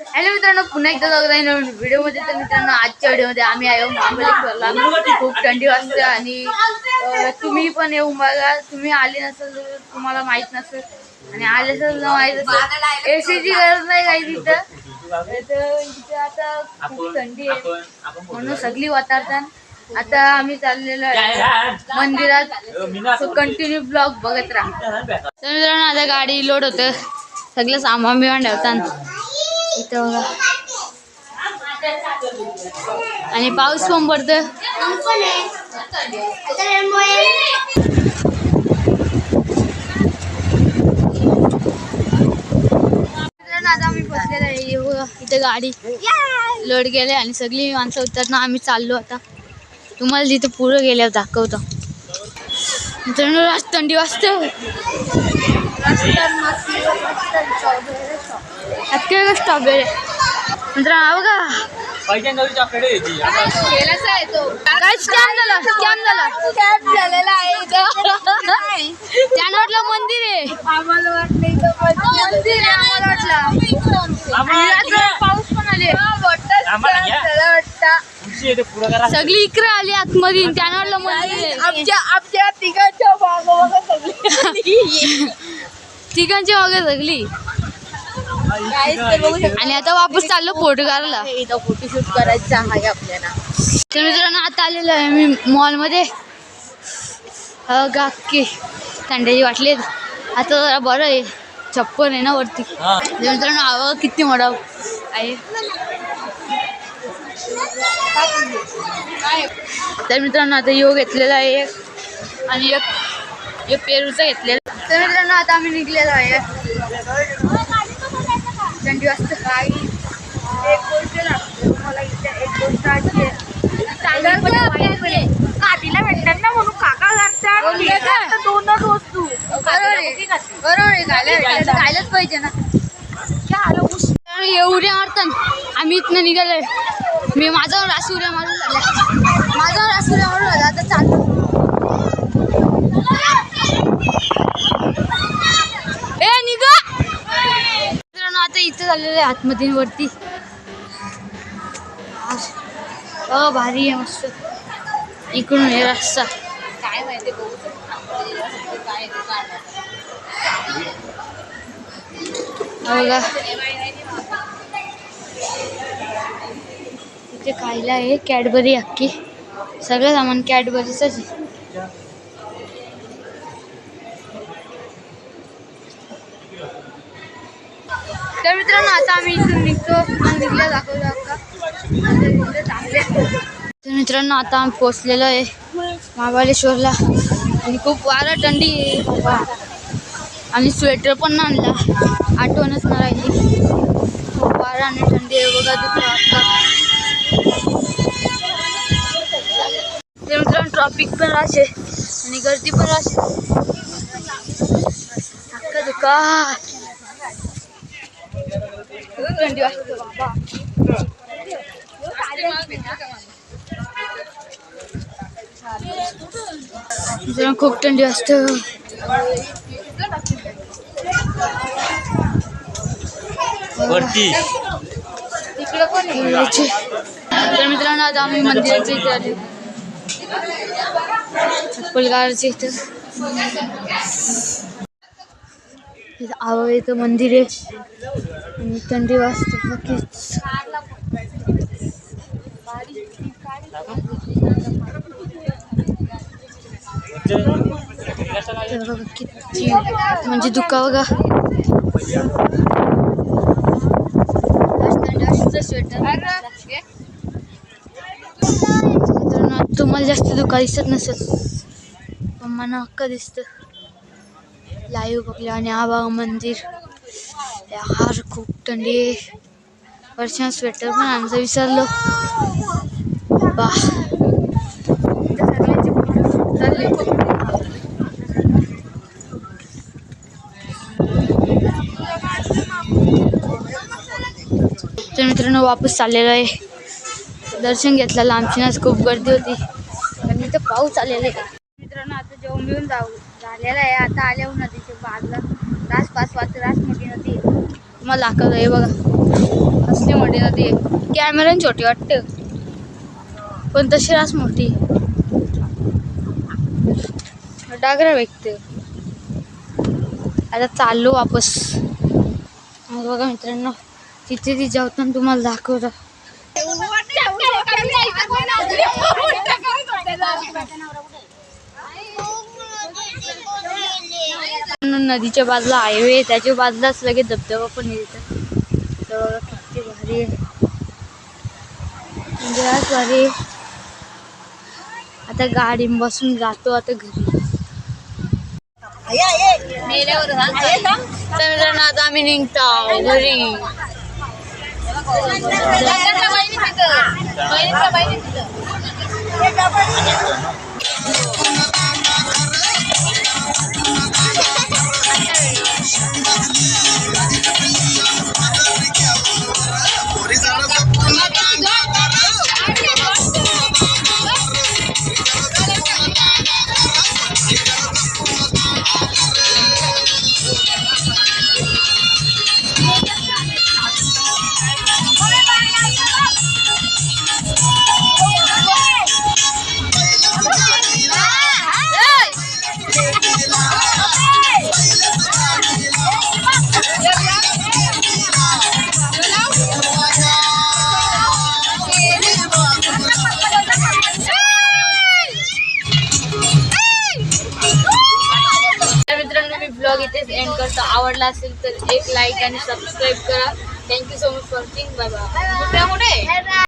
Hello मित्रांनो, पुन्हा एकदा नवीन व्हिडिओमध्ये. तर मित्रांनो, आजच्या व्हिडिओमध्ये आम्ही आहे महाबळेश्वरला. खूप थंडी वाजते आणि तुम्ही पण येऊ बघा. तुम्ही आले नसेल तर तुम्हाला माहित नसेल, आणि आले असेल तर माहित असेल. एसीची गरज नाही काही तिथं आता खूप थंडी आहे म्हणून सगळी वातावरण. आता आम्ही चाललेलो आहे मंदिरात. कंटिन्यू ब्लॉग बघत राहा. तर मित्रांनो, आता गाडी लोड होतं, सगळं सामान बिमान ठेवतात इथं बघा. आणि पाऊस पण पडतो. आता आम्ही बसलेलो आहे इथे, गाडी लोड गेले आणि सगळी माणसं उतरणार. आम्ही चाललो आता. तुम्हाला तिथं पुढं गेल्यावर दाखवतो. मित्रांनो, आज थंडी वाजते. स्ट्रॉबेरी मित्रांनो बघा. त्यानं वाटलं मंदिर आहे. आम्हाला वाटलं पाऊस पण आले. सगळी इकडे आली आतमध्ये. त्यानं वाटलं मंदिर आहे. आमच्या तिघांच्या तिघांच्या मागे सगळी. आणि आता वापस चाललो फोटो काढायला. इथं फोटोशूट करायचं आहे आपल्याला. तर मित्रांनो, आता आलेलो आहे मी मॉलमध्ये. गाकी थंड्याची वाटली. आता जरा बरं आहे, चप्पल आहे ना वरती. मित्रांनो, हवा किती मोठा आहे. तर मित्रांनो, आता योग घेतलेला आहे आणि एक पेरूचा घेतलेला. तर मित्रांनो, आता आम्ही निघलेलो आहे. थंडी वाजते. काही एक गोष्ट लागते मला इथे. एक गोष्ट अशी आहे, काठीला भेटतात ना म्हणून काका करतात दोनच वस्तू. बरोबर आहे, खायलाच पाहिजे ना. एवढ्या मारतात आम्ही इथनं निघालोय. मी माझ्यावर रासुऱ्या मारून झाल्या. माझ्यावर रासुऱ्या मारून झाला. आता चालतो. ए निघा. आता इथं झालेलं आहे आतमध्ये वरती. भारी आहे मस्त. इकडून हे रस्ता काय माहिती बघा. इथे खायला आहे कॅडबरी अख्खी. सगळं सामान कॅडबरीच आहे. तर मित्रांनो, आता आम्ही इथून निघतो. निघल्या दाखवतो का. तर मित्रांनो, आता आम्ही पोचलेलो आहे महाबळेश्वरला. आणि खूप वारा थंडी आहे. आणि स्वेटर पण आणला, आठवणच नाही राहिली. खूप वारा आणि थंडी आहे बघा. तर मित्रांनो, ट्रॉफिक पण राहते आणि गर्दी पण राहते. धक्का धुक्का थंडी वाजते बाबा. खूप थंडी असते वरती. तर मित्रांनो, आता आम्ही मंदिराच्या इथे आले. चप्पलगारच्या इथं इथं मंदिर आहे आणि थंडी वाजते नक्कीच. किती म्हणजे दुःखा बघा. तुम्हाला जास्त दुःखा दिसत नसेल, पण मला हक्का दिसत लाईव्ह बघल्या. आणि हा बघा मंदिर. यार खूप थंडी आहे. वर्षा स्वेटर पण आणायचं विसरलो. बा तर मित्रांनो, वापस चाललेलो आहे. दर्शन घेतलं. लांबचीनच खूप गर्दी होती आणि इथं पाऊस आलेला आहे. मित्रांनो, आता जेवण बिवून झालेलं आहे. आता आल्यावर नदीच्या बाजूला रास 5 वाजता रास मोठी नदी तुम्हाला दाखवलं आहे बघा. असली मोठी नदी आहे. कॅमेराने छोटी वाटते पण तशी रास मोठी. डागरा व्यक्त आता चाललो वापस. बघा मित्रांनो तिथे ती जाऊन तुम्हाला दाखवतो. नदीच्या बाजूला हायवे, त्याच्या बाजूलाच लगेच धबधबा पण येतात. तर किती भारी आहे म्हणजे आज भारी. आता गाडी बसून जातो आता घरी. मित्रांनो आता आम्ही निघतो घरी. ब्लॉग इथेच एंड करतो. आवडला असेल तर एक लाईक आणि सबस्क्राईब करा. Thank you so much for watching. Bye bye.